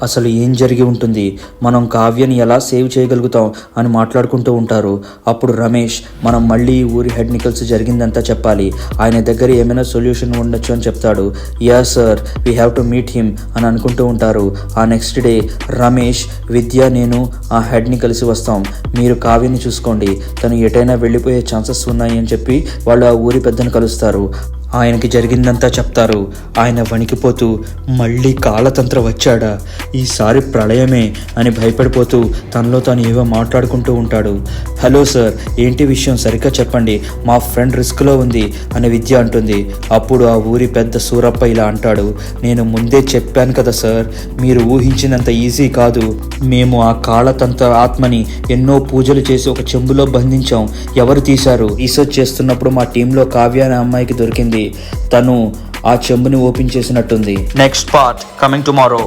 అసలు ఏం జరిగి ఉంటుంది, మనం కావ్యని ఎలా సేవ్ చేయగలుగుతాం అని మాట్లాడుకుంటూ ఉంటారు. అప్పుడు రమేష్ మనం మళ్ళీ ఊరి హెడ్ని కలిసి జరిగిందంతా చెప్పాలి, ఆయన దగ్గర ఏమైనా సొల్యూషన్ ఉండొచ్చు అని చెప్తాడు. Yeah sir, we have to meet him అని అనుకుంటూ ఉంటారు. ఆ నెక్స్ట్ డే రమేష్, విద్య, నేను ఆ హెడ్ని కలిసి వస్తాం, మీరు కావ్యని చూసుకోండి, తను ఎటైనా వెళ్ళిపోయే ఛాన్సెస్ ఉన్నాయి అని చెప్పి వాళ్ళు ఆ ఊరి పెద్దను కలుస్తారు. ఆయనకి జరిగిందంతా చెప్తారు. ఆయన వణికిపోతూ మళ్ళీ కాలతంత్ర వచ్చాడా, ఈసారి ప్రళయమే అని భయపడిపోతూ తనలో తాను ఏవో మాట్లాడుకుంటూ ఉంటాడు. హలో సార్, ఏంటి విషయం సరిగ్గా చెప్పండి, మా ఫ్రెండ్ రిస్క్లో ఉంది అని విద్య అంటుంది. అప్పుడు ఆ ఊరి పెద్ద సూరప్ప ఇలా అంటాడు, నేను ముందే చెప్పాను కదా సార్, మీరు ఊహించినంత ఈజీ కాదు. మేము ఆ కాళతంత్ర ఆత్మని ఎన్నో పూజలు చేసి ఒక చెంబులో బంధించాం. ఎవరు తీశారు? రీసెర్చ్ చేస్తున్నప్పుడు మా టీంలో కావ్య అనే అమ్మాయికి దొరికింది. తను ఆ చెంబుని ఓపెన్ చేసినట్టుంది. Next part coming tomorrow.